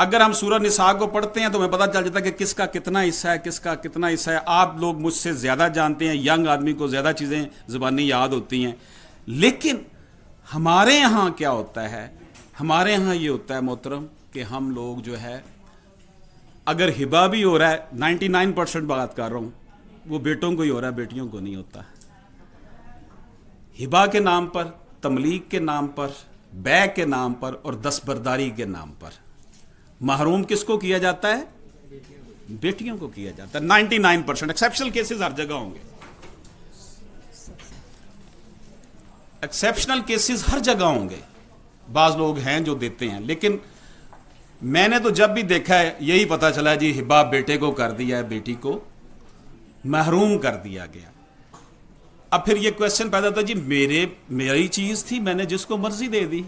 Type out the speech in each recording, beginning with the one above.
اگر ہم سورہ نساء کو پڑھتے ہیں تو ہمیں پتہ چل جاتا ہے کہ کس کا کتنا حصہ ہے، کس کا کتنا حصہ ہے. آپ لوگ مجھ سے زیادہ جانتے ہیں، ینگ آدمی کو زیادہ چیزیں زبانی یاد ہوتی ہیں. لیکن ہمارے یہاں کیا ہوتا ہے؟ ہمارے یہاں یہ ہوتا ہے محترم کہ ہم لوگ جو ہے اگر ہبا بھی ہو رہا ہے، 99% بات کر رہا ہوں، وہ بیٹوں کو ہی ہو رہا ہے، بیٹیوں کو نہیں ہوتا. ہبا کے نام پر، تملیغ کے نام پر، بیع کے نام پر اور دستبرداری کے نام پر محروم کس کو کیا جاتا ہے؟ بیٹیوں کو کیا جاتا ہے. 99%. ایکسیپشنل کیسز ہر جگہ ہوں گے، ایکسیپشنل کیسز ہر جگہ ہوں گے، بعض لوگ ہیں جو دیتے ہیں. لیکن میں نے تو جب بھی دیکھا ہے یہی پتا چلا جی ہبا بیٹے کو کر دیا ہے، بیٹی کو محروم کر دیا گیا. اب پھر یہ کویسچن پیدا ہوتا ہے جی میری چیز تھی، میں نے جس کو مرضی دے دی.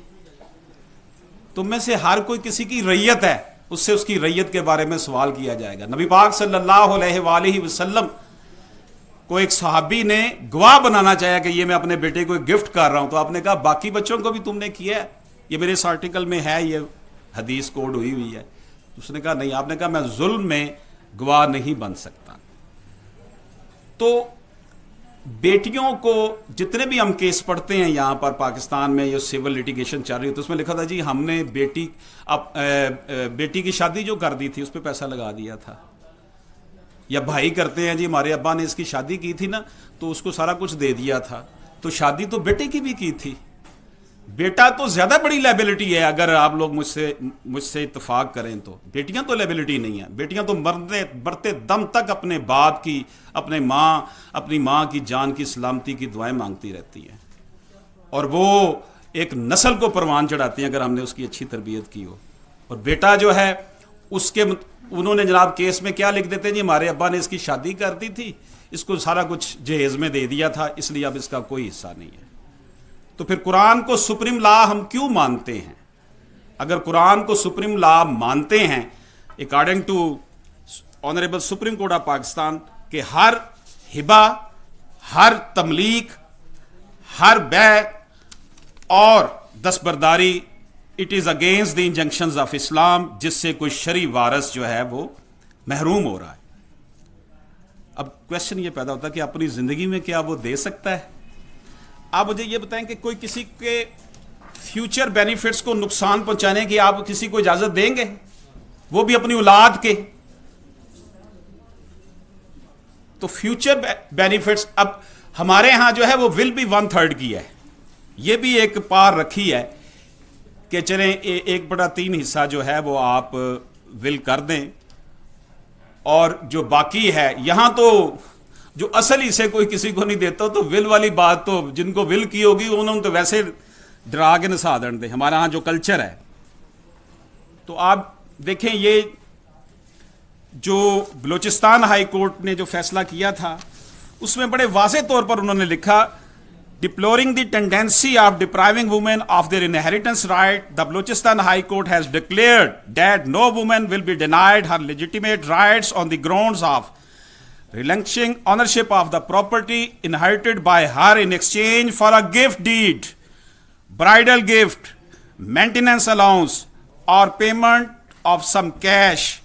تم میں سے ہر کوئی کسی کی ریت ہے، اس سے اس کی ریت کے بارے میں سوال کیا جائے گا. نبی پاک صلی اللہ علیہ وآلہ وسلم کو ایک صحابی نے گواہ بنانا چاہیا کہ یہ میں اپنے بیٹے کو گفٹ کر رہا ہوں، تو آپ نے کہا باقی بچوں کو بھی تم نے کیا ہے؟ یہ میرے اس آرٹیکل میں ہے، یہ حدیث کوڈ ہوئی ہے. اس نے کہا نہیں. آپ نے کہا میں ظلم میں گواہ نہیں بن سکتا. تو بیٹیوں کو جتنے بھی ہم کیس پڑھتے ہیں یہاں پر پاکستان میں، یہ سول لیٹیگیشن چل رہی ہے، تو اس میں لکھا تھا جی ہم نے بیٹی کی شادی جو کر دی تھی اس پہ پیسہ لگا دیا تھا. یا بھائی کرتے ہیں جی ہمارے ابا نے اس کی شادی کی تھی نا تو اس کو سارا کچھ دے دیا تھا. تو شادی تو بیٹے کی بھی کی تھی. بیٹا تو زیادہ بڑی لائبلٹی ہے. اگر آپ لوگ مجھ سے اتفاق کریں تو بیٹیاں تو لائبلٹی نہیں ہیں. بیٹیاں تو مرتے دم تک اپنے باپ کی، اپنی ماں کی جان کی سلامتی کی دعائیں مانگتی رہتی ہیں، اور وہ ایک نسل کو پروان چڑھاتی ہیں اگر ہم نے اس کی اچھی تربیت کی ہو. اور بیٹا جو ہے اس کے انہوں نے جناب کیس میں کیا لکھ دیتے ہیں جی ہمارے ابا نے اس کی شادی کر دی تھی، اس کو سارا کچھ جہیز میں دے دیا تھا، اس لیے اب اس کا کوئی حصہ نہیں ہے. تو پھر قرآن کو سپریم لا ہم کیوں مانتے ہیں؟ اگر قرآن کو سپریم لا مانتے ہیں according to honourable supreme court of Pakistan کہ ہر ہبا، ہر تملیغ، ہر بیع اور دستبرداری it is against the injunctions of Islam, جس سے کوئی شرعی وارث جو ہے وہ محروم ہو رہا ہے. اب کویسچن یہ پیدا ہوتا ہے کہ اپنی زندگی میں کیا وہ دے سکتا ہے؟ آپ مجھے یہ بتائیں کہ کوئی کسی کے فیوچر بینیفٹس کو نقصان پہنچانے کی آپ کسی کو اجازت دیں گے؟ وہ بھی اپنی اولاد کے. تو فیوچر بینیفٹس اب ہمارے ہاں جو ہے وہ ول بھی 1/3 کی ہے. یہ بھی ایک پار رکھی ہے کہ چلیں 1/3 حصہ جو ہے وہ آپ ول کر دیں، اور جو باقی ہے یہاں تو جو اصل حصے کوئی کسی کو نہیں دیتا، تو ول والی بات تو جن کو ول کی ہوگی انہوں نے تو ویسے ڈرا کے نسا دیں دے. ہمارے ہاں جو کلچر ہے، تو آپ دیکھیں یہ جو بلوچستان ہائی کورٹ نے جو فیصلہ کیا تھا اس میں بڑے واضح طور پر انہوں نے لکھا deploring the tendency of depriving women of their inheritance right the Balochistan high court has declared that no woman will be denied her legitimate rights on the grounds of relinquishing ownership of the property inherited by her in exchange for a gift deed, bridal gift, maintenance allowance, or payment of some cash,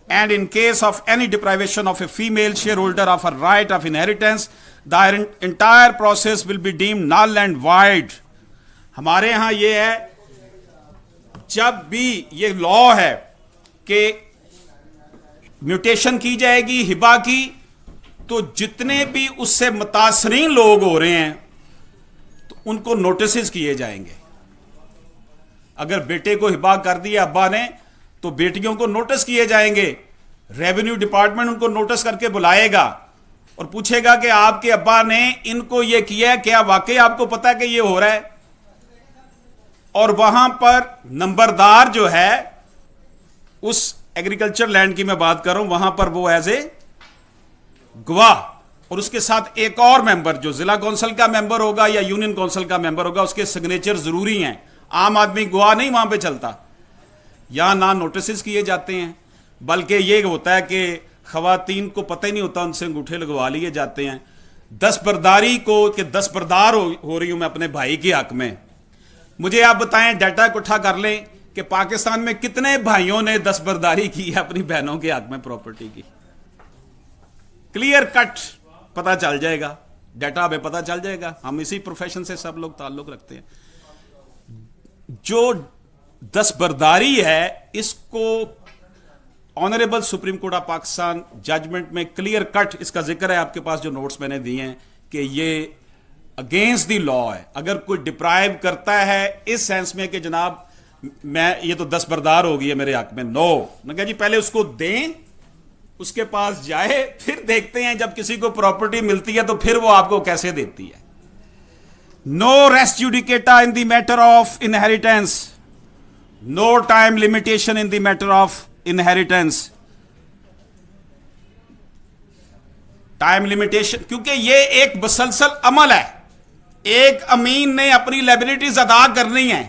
and in case of any deprivation of a female shareholder of her right of inheritance, the entire process will be deemed null and void. ہمارے ہاں یہ ہے جب بھی یہ لا ہے کہ mutation کی جائے گی ہبا کی، تو جتنے بھی اس سے متاثرین لوگ ہو رہے ہیں تو ان کو نوٹسز کیے جائیں گے. اگر بیٹے کو ہبا کر دیا ابا نے تو بیٹیوں کو نوٹس کیے جائیں گے. ریونیو ڈپارٹمنٹ ان کو نوٹس کر کے بلائے گا اور پوچھے گا کہ آپ کے ابا نے ان کو یہ کیا ہے، کیا واقعی آپ کو پتا کہ یہ ہو رہا ہے؟ اور وہاں پر نمبردار جو ہے اس ایگریکلچر لینڈ کی میں بات کر رہا ہوں، وہاں پر وہ ایز اے گواہ، اور اس کے ساتھ ایک اور ممبر جو ضلع کونسل کا ممبر ہوگا یا یونین کونسل کا ممبر ہوگا، اس کے سگنیچر ضروری ہیں. عام آدمی گواہ نہیں وہاں پہ چلتا. یہاں نہ نوٹسز کیے جاتے ہیں، بلکہ یہ ہوتا ہے کہ خواتین کو پتہ ہی نہیں ہوتا، ان سے انگوٹھے لگوا لیے جاتے ہیں. دستبرداری کو کہ دستبردار ہو رہی ہوں میں اپنے بھائی کے حق میں. مجھے آپ بتائیں، ڈیٹا اکٹھا کر لیں کہ پاکستان میں کتنے بھائیوں نے دستبرداری کی ہے اپنی بہنوں کے حق میں پراپرٹی کی. کلیئر کٹ پتا چل جائے گا, ڈیٹا ہمیں پتا چل جائے گا, ہم اسی پروفیشن سے سب لوگ تعلق رکھتے ہیں. جو دستبرداری ہے اس کو honourable supreme court of Pakistan judgement میں کلیئر کٹ اس کا ذکر ہے, آپ کے پاس جو نوٹس میں نے دیے ہیں, کہ یہ اگینسٹ دی لا ہے. اگر کوئی ڈپرائیو کرتا ہے اس سینس میں کہ جناب میں یہ تو دستبردار ہو گئی ہے میرے حق میں, نو, میں کہا جی پہلے اس کو دیں, اس کے پاس جائے, پھر دیکھتے ہیں جب کسی کو پراپرٹی ملتی ہے تو پھر وہ آپ کو کیسے دیتی ہے. No res judicata in the matter of inheritance, no time limitation in the matter of inheritance. Time limitation کیونکہ یہ ایک مسلسل عمل ہے. ایک امین نے اپنی لائبلٹیز ادا کرنی ہے,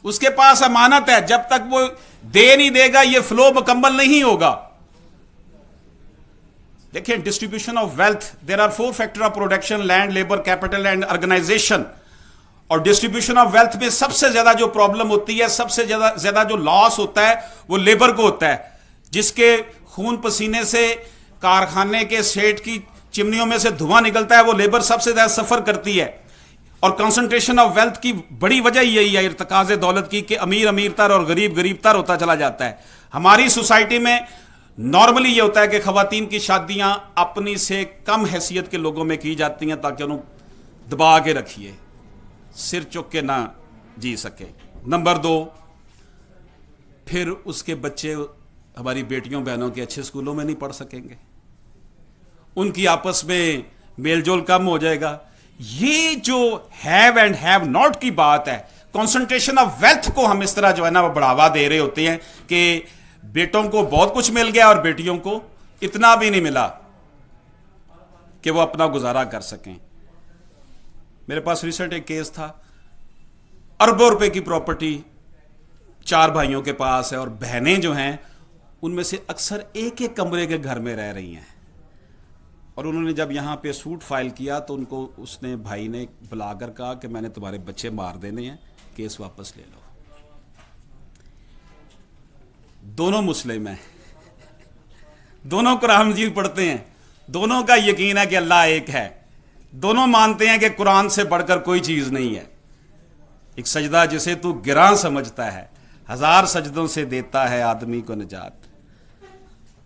اس کے پاس امانت ہے, جب تک وہ دے نہیں دے گا یہ فلو مکمل نہیں ہوگا. دیکھیں distribution of wealth, there are 4 factor of production, land, labour, capital and organisation. اور ڈسٹریبیوشن آف ویلتھ میں سب سے زیادہ جو پرابلم ہوتی ہے, سب سے زیادہ جو لاس ہوتا ہے وہ لیبر کو ہوتا ہے, جس کے خون پسینے سے کارخانے کے سیٹ کی چمنیوں میں سے دھواں نکلتا ہے, وہ لیبر سب سے زیادہ سفر کرتی ہے. اور کنسنٹریشن آف ویلتھ کی بڑی وجہ یہی ہے ارتکاز دولت کی, کہ امیر امیر تر اور غریب غریب تر ہوتا چلا جاتا ہے. ہماری سوسائٹی میں نارملی یہ ہوتا ہے کہ خواتین کی شادیاں اپنی سے کم حیثیت کے لوگوں میں کی جاتی ہیں تاکہ انہوں دبا کے رکھیے, سر چک کے نہ جی سکے. نمبر 2, پھر اس کے بچے ہماری بیٹیوں بہنوں کے اچھے اسکولوں میں نہیں پڑھ سکیں گے, ان کی آپس میں میل جول کم ہو جائے گا. یہ جو ہیو اینڈ ہیو ناٹ کی بات ہے, کنسنٹریشن آف ویلتھ کو ہم اس طرح جو ہے نا وہ بڑھاوا دے رہے ہوتے ہیں کہ بیٹوں کو بہت کچھ مل گیا اور بیٹیوں کو اتنا بھی نہیں ملا کہ وہ اپنا گزارا کر سکیں. میرے پاس ریسنٹ ایک کیس تھا, اربوں روپے کی پراپرٹی 4 بھائیوں کے پاس ہے, اور بہنیں جو ہیں ان میں سے اکثر ایک ایک کمرے کے گھر میں رہ رہی ہیں. اور انہوں نے جب یہاں پہ سوٹ فائل کیا تو ان کو اس نے بھائی نے بلا کر کہا کہ میں نے تمہارے بچے مار دینے ہیں, کیس واپس لے لو. دونوں مسلم ہیں, دونوں قرآن مجید پڑھتے ہیں, دونوں کا یقین ہے کہ اللہ ایک ہے, دونوں مانتے ہیں کہ قرآن سے بڑھ کر کوئی چیز نہیں ہے. ایک سجدہ جسے تو گراں سمجھتا ہے 1000 سجدوں سے دیتا ہے آدمی کو نجات.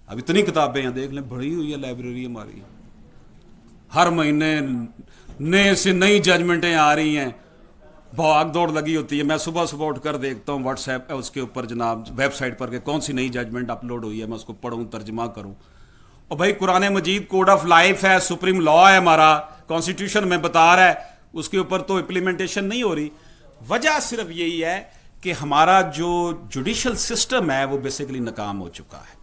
اب اتنی کتابیں ہیں دیکھ لیں, بڑی ہوئی ہے لائبریری ہماری, ہر مہینے نئے سے نئی ججمنٹیں آ رہی ہیں, بھاگ دوڑ لگی ہوتی ہے. میں صبح اٹھ کر دیکھتا ہوں واٹس ایپ اس کے اوپر جناب ویب سائٹ پر کہ کون سی نئی ججمنٹ اپلوڈ ہوئی ہے, میں اس کو پڑھوں, ترجمہ کروں. اور بھائی قرآن مجید کوڈ آف لائف ہے, سپریم لا ہے ہمارا, کانسٹیٹیوشن میں بتا رہا ہے, اس کے اوپر تو امپلیمنٹیشن نہیں ہو رہی. وجہ صرف یہی ہے کہ ہمارا جو جوڈیشل سسٹم ہے وہ بیسیکلی ناکام ہو چکا ہے.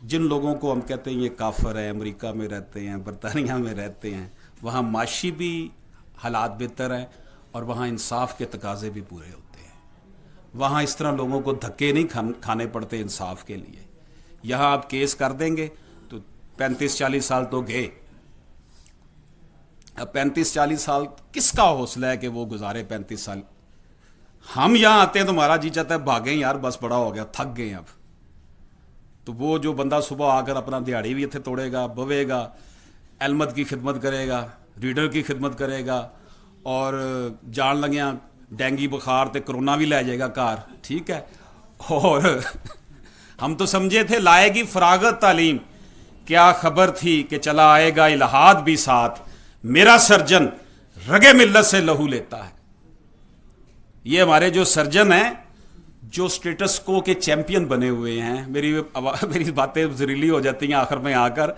جن لوگوں کو ہم کہتے ہیں یہ کافر ہے, امریکہ میں رہتے ہیں, برطانیہ میں رہتے ہیں, وہاں معاشی بھی حالات بہتر ہیں اور وہاں انصاف کے تقاضے بھی پورے ہوتے ہیں. وہاں اس طرح لوگوں کو دھکے نہیں کھانے پڑتے انصاف کے لیے. یہاں آپ کیس کر دیں گے تو 35-40 سال تو گئے. اب 35-40 سال کس کا حوصلہ ہے کہ وہ گزارے 35 سال. ہم یہاں آتے ہیں تو ہمارا جی چاہتا ہے بھاگیں یار, بس بڑا ہو گیا, تھک گئے اب. تو وہ جو بندہ صبح آ کر اپنا دیہڑی بھی اتنے توڑے گا, بوے گا, علمت کی خدمت کرے گا, ریڈر کی خدمت کرے گا, اور جان لگیاں ڈینگی بخار تے کرونا بھی لے جائے گا کار, ٹھیک ہے. اور ہم تو سمجھے تھے لائے گی فراغت تعلیم, کیا خبر تھی کہ چلا آئے گا الہاد بھی ساتھ, میرا سرجن رگے ملت سے لہو لیتا ہے. یہ ہمارے جو سرجن ہیں جو سٹیٹس کو کے چیمپئن بنے ہوئے ہیں, میری باتیں زریلی ہو جاتی ہیں آخر میں آ کر,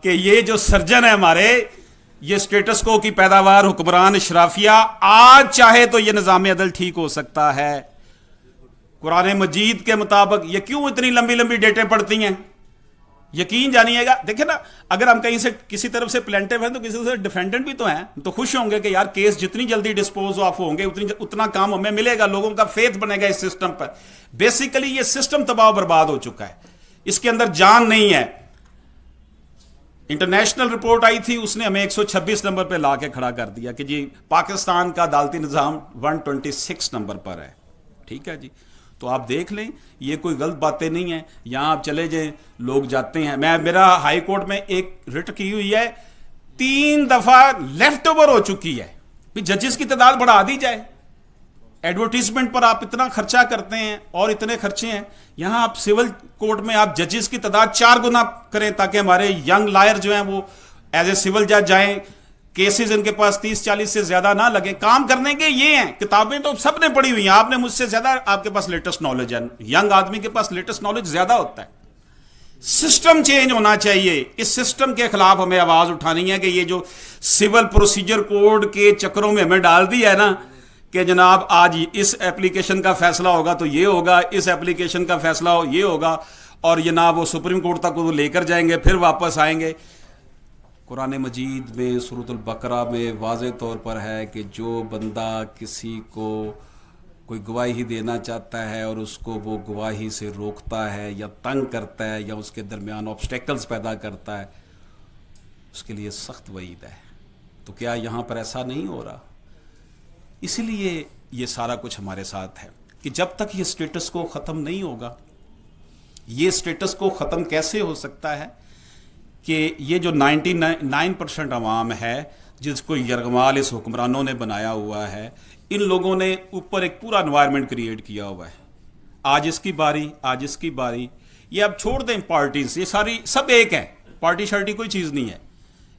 کہ یہ جو سرجن ہیں ہمارے, یہ سٹیٹس کو کی پیداوار حکمران اشرافیہ, آج چاہے تو یہ نظام عدل ٹھیک ہو سکتا ہے قرآن مجید کے مطابق. یہ کیوں اتنی لمبی لمبی ڈیٹیں پڑتی ہیں, یقین جانیے گا. دیکھیں نا, اگر ہم کہیں سے کسی طرف سے پلینٹیو ہیں تو کسی سے ڈیفینڈنٹ بھی تو ہیں, تو خوش ہوں گے کہ یار کیس جتنی جلدی ڈسپوز آف ہوں گے اتنا کام ہمیں ملے گا, لوگوں کا فیتھ بنے گا اس سسٹم پر. بیسیکلی یہ سسٹم تباہ و برباد ہو چکا ہے, اس کے اندر جان نہیں ہے. انٹرنیشنل رپورٹ آئی تھی, اس نے ہمیں 126 نمبر پہ لا کے کھڑا کر دیا کہ جی پاکستان کا عدالتی نظام 126 نمبر پر ہے. ٹھیک ہے جی. تو آپ دیکھ لیں یہ کوئی غلط باتیں نہیں ہیں. یہاں آپ چلے جائیں لوگ جاتے ہیں. میرا ہائی کورٹ میں ایک رٹ کی ہوئی ہے 3 دفعہ لیفٹ اوور ہو چکی ہے. ججز کی تعداد بڑھا دی جائے. ایڈورٹیزمنٹ پر آپ اتنا خرچہ کرتے ہیں اور اتنے خرچے ہیں. یہاں آپ سول کورٹ میں آپ ججز کی تعداد 4 گنا کریں تاکہ ہمارے ینگ لائر جو ہیں وہ ایز اے سول جج جائیں. کیسز ان کے پاس 30-40 سے زیادہ نہ لگے. کام کرنے کے یہ ہیں. کتابیں تو سب نے پڑھی ہوئی ہیں. آپ نے مجھ سے زیادہ آپ کے پاس لیٹسٹ نالج ہے. ینگ آدمی کے پاس لیٹسٹ نالج زیادہ ہوتا ہے. سسٹم چینج ہونا چاہیے. اس سسٹم کے خلاف ہمیں آواز اٹھانی ہے کہ یہ جو سول پروسیجر کوڈ کے چکروں میں ہمیں ڈال دیا ہے نا کہ جناب آج اس ایپلیکیشن کا فیصلہ ہوگا تو یہ ہوگا, اس ایپلیکیشن کا فیصلہ ہو یہ ہوگا, اور جناب وہ سپریم کورٹ تک وہ لے کر جائیں گے پھر واپس آئیں گے. قرآن مجید میں سورۃ البقرہ میں واضح طور پر ہے کہ جو بندہ کسی کو کوئی گواہی دینا چاہتا ہے اور اس کو وہ گواہی سے روکتا ہے یا تنگ کرتا ہے یا اس کے درمیان آبسٹیکلز پیدا کرتا ہے اس کے لیے سخت وعید ہے. تو کیا یہاں پر ایسا نہیں ہو رہا؟ اسی لیے یہ سارا کچھ ہمارے ساتھ ہے کہ جب تک یہ سٹیٹس کو ختم نہیں ہوگا. یہ سٹیٹس کو ختم کیسے ہو سکتا ہے کہ یہ جو 99% عوام ہے جس کو یرغمال اس حکمرانوں نے بنایا ہوا ہے, ان لوگوں نے اوپر ایک پورا انوائرمنٹ کریٹ کیا ہوا ہے. آج اس کی باری, آج اس کی باری. یہ اب چھوڑ دیں پارٹیز, یہ ساری سب ایک ہیں. پارٹی شارٹی کوئی چیز نہیں ہے.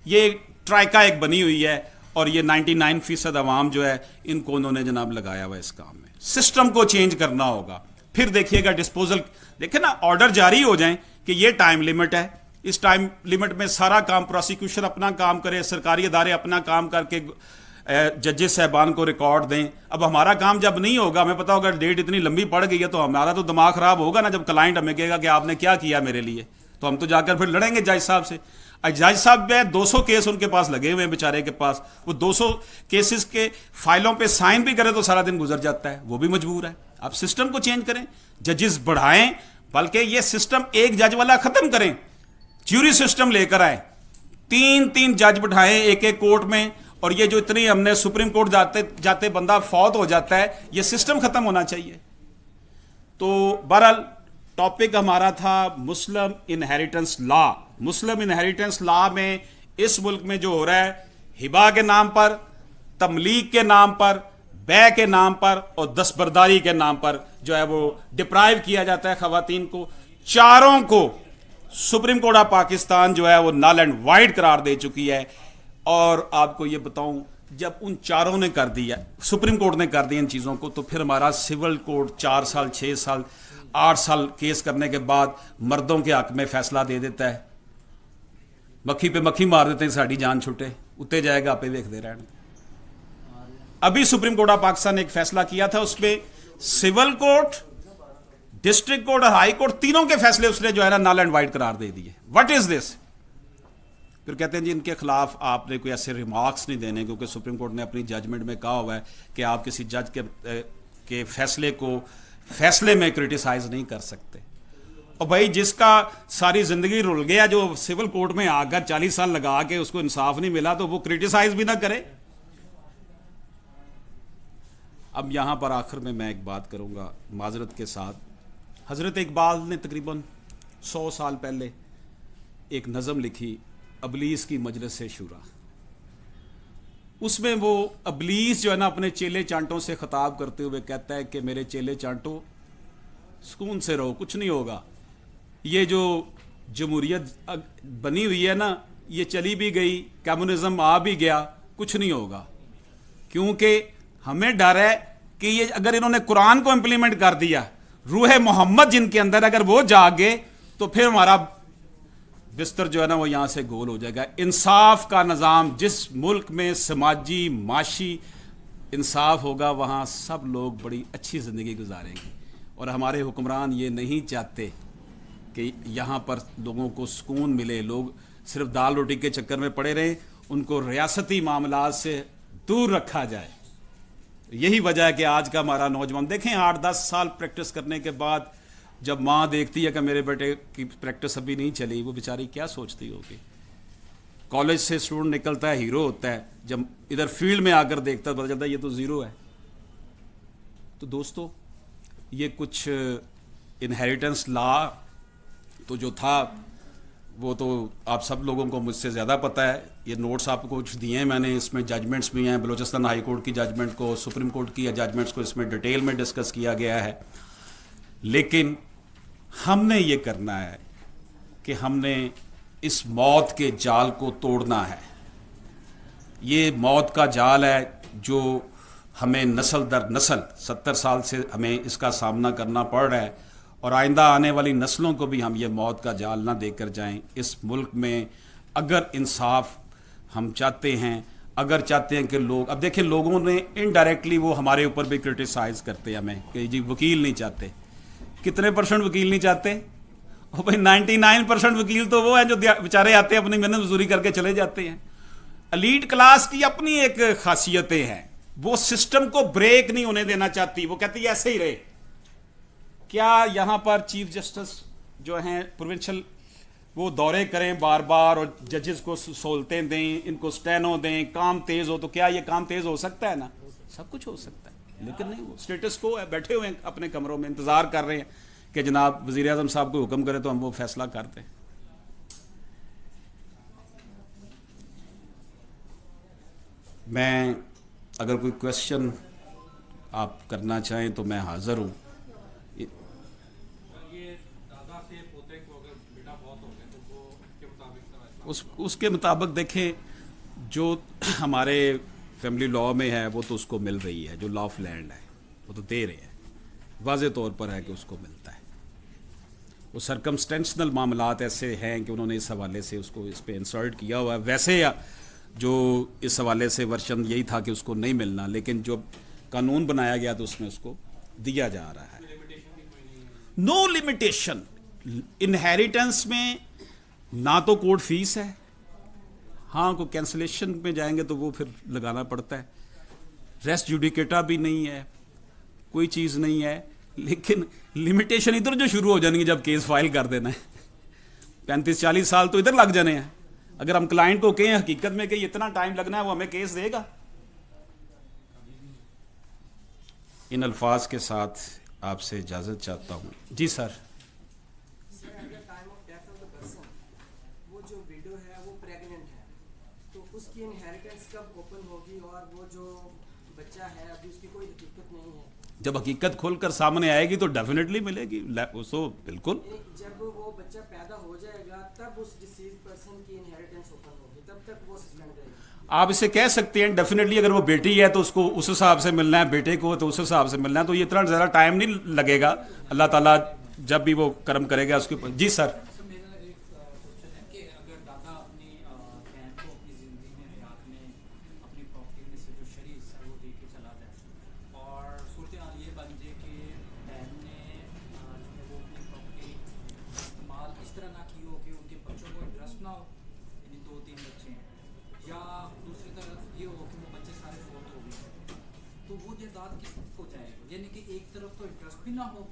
یہ ٹرائکا ایک بنی ہوئی ہے اور یہ 99% عوام جو ہے ان کو انہوں نے جناب لگایا ہوا ہے اس کام میں. سسٹم کو چینج کرنا ہوگا. پھر دیکھیے گا ڈسپوزل, دیکھیں نا آرڈر جاری ہو جائیں کہ یہ ٹائم لیمٹ ہے, اس ٹائم لیمٹ میں سارا کام پروسیکیوشن اپنا کام کرے, سرکاری ادارے اپنا کام کر کے ججز صاحبان کو ریکارڈ دیں. اب ہمارا کام جب نہیں ہوگا, ہمیں پتا ہوگا ڈیٹ اتنی لمبی پڑ گئی ہے تو ہمارا تو دماغ خراب ہوگا نا جب کلائنٹ ہمیں کہے گا کہ آپ نے کیا کیا میرے لیے, تو ہم تو جا کر پھر لڑیں گے جج صاحب سے. جج صاحب 200 کیس ان کے پاس لگے ہوئے ہیں بیچارے کے پاس. وہ 200 کیسز کے فائلوں پہ سائن بھی کرے تو سارا دن گزر جاتا ہے, وہ بھی مجبور ہے. آپ سسٹم کو چینج کریں, ججز بڑھائیں, بلکہ یہ سسٹم ایک جج والا ختم کریں, جیوری سسٹم لے کر آئیں. 3 جج بٹھائیں ایک ایک کورٹ میں. اور یہ جو اتنی ہم نے سپریم کورٹ جاتے جاتے بندہ فوت ہو جاتا ہے, یہ سسٹم ختم ہونا چاہیے. تو بہرحال ٹاپک ہمارا تھا مسلم انہیریٹنس لا. مسلم انہیریٹنس لا میں اس ملک میں جو ہو رہا ہے, ہبا کے نام پر, تملیغ کے نام پر, بے کے نام پر اور دستبرداری کے نام پر جو ہے وہ ڈپرائیو کیا جاتا ہے خواتین کو. چاروں کو سپریم کورٹ آف پاکستان جو ہے وہ نل اینڈ وائڈ قرار دے چکی ہے. اور آپ کو یہ بتاؤں, جب ان چاروں نے کر دیا, سپریم کورٹ نے کر دیا ان چیزوں کو, تو پھر ہمارا سول کورٹ 4 سال 6 سال 8 سال کیس کرنے کے بعد مردوں کے حق میں فیصلہ دے دیتا ہے. مکھی پہ مکھی مار دیتے ہیں, ساڑی جان چھوٹے اتنے جائے گا, آپ دیکھ دے رہے. ابھی سپریم کورٹ آف پاکستان نے ایک فیصلہ کیا تھا, اس پہ سول کورٹ, ڈسٹرکٹ کورٹ اور ہائی کورٹ تینوں کے فیصلے اس نے جو ہے نا نل اینڈ وائڈ قرار دے دیے. واٹ از دس؟ پھر کہتے ہیں جی ان کے خلاف آپ نے کوئی ایسے ریمارکس نہیں دینے, کیونکہ سپریم کورٹ نے اپنی ججمنٹ میں کہا ہوا ہے کہ آپ کسی جج کے فیصلے میں کرٹیسائز نہیں کر سکتے. اور بھائی جس کا ساری زندگی رل گیا, جو سول کورٹ میں آ کر 40 سال لگا کے اس کو انصاف نہیں ملا, تو وہ کرٹیسائز بھی نہ کرے. اب یہاں پر آخر میں ایک بات کروں گا معذرت کے ساتھ. حضرت اقبال نے تقریباً 100 سال پہلے ایک نظم لکھی, ابلیس کی مجلس شورا. اس میں وہ ابلیس جو ہے نا اپنے چیلے چانٹوں سے خطاب کرتے ہوئے کہتا ہے کہ میرے چیلے چانٹوں سکون سے رہو, کچھ نہیں ہوگا. یہ جو جمہوریت بنی ہوئی ہے نا, یہ چلی بھی گئی, کمیونزم آ بھی گیا, کچھ نہیں ہوگا. کیونکہ ہمیں ڈر ہے کہ یہ اگر انہوں نے قرآن کو امپلیمنٹ کر دیا, روح محمد جن کے اندر اگر وہ جاگے, تو پھر ہمارا بستر جو ہے نا وہ یہاں سے گول ہو جائے گا. انصاف کا نظام, جس ملک میں سماجی معاشی انصاف ہوگا وہاں سب لوگ بڑی اچھی زندگی گزاریں گے. اور ہمارے حکمران یہ نہیں چاہتے کہ یہاں پر لوگوں کو سکون ملے, لوگ صرف دال روٹی کے چکر میں پڑے رہیں, ان کو ریاستی معاملات سے دور رکھا جائے. یہی وجہ ہے کہ آج کا ہمارا نوجوان دیکھیں 8-10 سال پریکٹس کرنے کے بعد جب ماں دیکھتی ہے کہ میرے بیٹے کی پریکٹس ابھی نہیں چلی, وہ بیچاری کیا سوچتی ہوگی. کالج سے اسٹوڈنٹ نکلتا ہے ہیرو ہوتا ہے, جب ادھر فیلڈ میں آ کر دیکھتا ہے پتہ چلتا ہے یہ تو زیرو ہے. تو دوستو یہ کچھ انہیریٹنس لا تو جو تھا وہ تو آپ سب لوگوں کو مجھ سے زیادہ پتہ ہے. یہ نوٹس آپ کو کچھ دیے ہیں میں نے, اس میں ججمنٹس بھی ہیں, بلوچستان ہائی کورٹ کی ججمنٹ کو, سپریم کورٹ کی ججمنٹس کو اس میں ڈیٹیل میں ڈسکس کیا گیا ہے. لیکن ہم نے یہ کرنا ہے کہ ہم نے اس موت کے جال کو توڑنا ہے. یہ موت کا جال ہے جو ہمیں نسل در نسل 70 سال سے ہمیں اس کا سامنا کرنا پڑ رہا ہے, اور آئندہ آنے والی نسلوں کو بھی ہم یہ موت کا جال نہ دے کر جائیں. اس ملک میں اگر انصاف ہم چاہتے ہیں, اگر چاہتے ہیں کہ لوگ, اب دیکھیں لوگوں نے انڈائریکٹلی وہ ہمارے اوپر بھی کرٹیسائز کرتے ہیں ہمیں کہ جی وکیل نہیں چاہتے. کتنے % وکیل نہیں چاہتے؟ اور بھائی 99% وکیل تو وہ ہیں جو بیچارے آتے ہیں اپنی محنت مزدوری کر کے چلے جاتے ہیں. ایلیٹ کلاس کی اپنی ایک خاصیتیں ہیں, وہ سسٹم کو بریک نہیں ہونے دینا چاہتی, وہ کہتی ہے ایسے ہی رہے. کیا یہاں پر چیف جسٹس جو ہیں پروونشل وہ دورے کریں بار بار اور ججز کو سہولتیں دیں, ان کو سٹینو دیں, کام تیز ہو, تو کیا یہ کام تیز ہو سکتا ہے؟ نا, سب کچھ ہو سکتا ہے, لیکن نہیں. وہ اسٹیٹس کو بیٹھے ہوئے ہیں اپنے کمروں میں, انتظار کر رہے ہیں کہ جناب وزیر اعظم صاحب کو حکم کرے تو ہم وہ فیصلہ کرتے ہیں. میں اگر کوئی کویشچن آپ کرنا چاہیں تو میں حاضر ہوں. اس کے مطابق دیکھیں جو ہمارے فیملی لاء میں ہے وہ تو اس کو مل رہی ہے, جو لا آف لینڈ ہے وہ تو دے رہے ہیں, واضح طور پر ہے کہ اس کو ملتا ہے. وہ سرکمسٹینشنل معاملات ایسے ہیں کہ انہوں نے اس حوالے سے اس کو اس پہ انسرٹ کیا ہوا ہے. ویسے جو اس حوالے سے ورشن یہی تھا کہ اس کو نہیں ملنا, لیکن جو قانون بنایا گیا تو اس میں اس کو دیا جا رہا ہے. نو لمیٹیشن. انہیریٹنس میں نہ تو کورٹ فیس ہے, ہاں کوئی کینسلیشن میں جائیں گے تو وہ پھر لگانا پڑتا ہے. ریسٹ جوڈیکیٹا بھی نہیں ہے, کوئی چیز نہیں ہے, لیکن لمیٹیشن ادھر جو شروع ہو جانی ہے جب کیس فائل کر دینا ہے. 35-40 سال تو ادھر لگ جانے ہیں. اگر ہم کلائنٹ کو کہیں حقیقت میں کہ اتنا ٹائم لگنا ہے, وہ ہمیں کیس دے گا. ان الفاظ کے ساتھ آپ سے اجازت چاہتا ہوں. جی سر. اس کی انہیریٹنس کب اوپن ہوگی, اور وہ جو بچہ ہے ابھی اس کی کوئی حقیقت نہیں ہے, جب حقیقت کھول کر سامنے آئے گی تو ڈیفینیٹلی ملے گی. تو بالکل جب وہ بچہ پیدا ہو جائے گا تب اس ڈیسیز پرسن کی انہیریٹنس اوپن ہوگی, تب تک وہ سسپینڈ رہے گی. آپ اسے کہہ سکتے ہیں ڈیفینیٹلی اگر وہ بیٹی ہے تو اس کو اس حساب سے ملنا ہے, بیٹے کو تو اس حساب سے ملنا ہے, تو یہ اتنا زیادہ ٹائم نہیں لگے گا. اللہ تعالیٰ جب بھی وہ کرم کرے گا اس کے اوپر. جی سر. یعنی کہ ایک طرف تو انٹرسٹ بھی نہ ہو,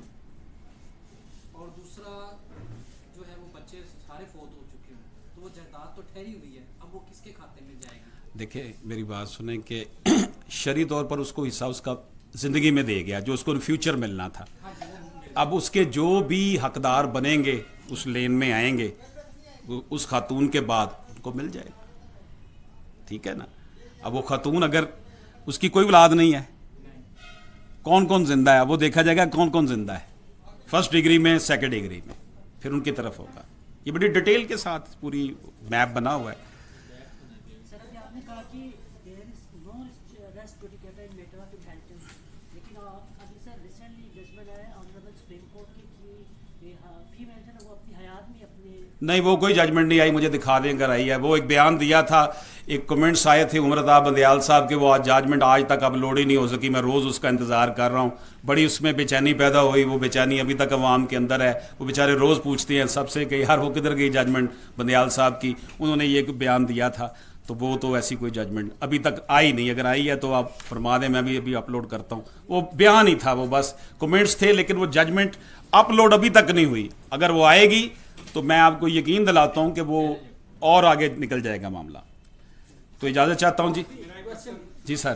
اور دوسرا جو ہے وہ بچے سارے فوت ہو چکے ہوں, تو وہ جائیداد تو ٹھہری ہوئی ہے, اب وہ کس کے کھاتے میں جائے گی؟ دیکھیں میری بات سنیں کہ شرعی طور پر اس کو حصہ اس کا زندگی میں دے گیا جو اس کو فیوچر ملنا تھا. اب اس کے جو بھی حقدار بنیں گے اس لین میں آئیں گے اس خاتون کے بعد ان کو مل جائے گا. ٹھیک ہے نا. اب وہ خاتون اگر اس کی کوئی اولاد نہیں ہے, کون کون زندہ ہے وہ دیکھا جائے گا, کون کون زندہ ہے فرسٹ ڈگری میں, سیکنڈ ڈگری میں, پھر ان کی طرف ہوگا. یہ بڑی ڈیٹیل کے ساتھ پوری میپ بنا ہوا ہے. سر ابھی آپ نے کہا کہ there is no rest judicata in matter of inheritance, لیکن ابھی سر ریسنٹلی ججمنٹ ہے آنریبل سپریم کورٹ کی کہ فیمیل ہے وہ اپنی حیات میں اپنے نہیں, وہ کوئی ججمنٹ نہیں آئی, مجھے دکھا دیں اگر آئی ہے. وہ ایک بیان دیا تھا, ایک کمنٹس آئے تھے عمر عطا بندیال صاحب کے, وہ آج ججمنٹ آج تک اب لوڈ ہی نہیں ہو سکی. میں روز اس کا انتظار کر رہا ہوں, بڑی اس میں بے چینی پیدا ہوئی. وہ بے چینی ابھی تک عوام کے اندر ہے. وہ بیچارے روز پوچھتے ہیں سب سے کہ یار وہ کدھر گئی ججمنٹ بندیال صاحب کی. انہوں نے یہ بیان دیا تھا, تو وہ تو ایسی کوئی ججمنٹ ابھی تک آئی نہیں. اگر آئی ہے تو آپ فرما دیں, میں بھی ابھی اپلوڈ کرتا ہوں. وہ بیان ہی تھا, وہ بس کمنٹس تھے, لیکن وہ ججمنٹ اپلوڈ ابھی تک نہیں ہوئی. اگر وہ آئے گی تو میں آپ کو یقین دلاتا ہوں کہ وہ اور آگے نکل جائے گا معاملہ. تو اجازت چاہتا ہوں. جی جی سر.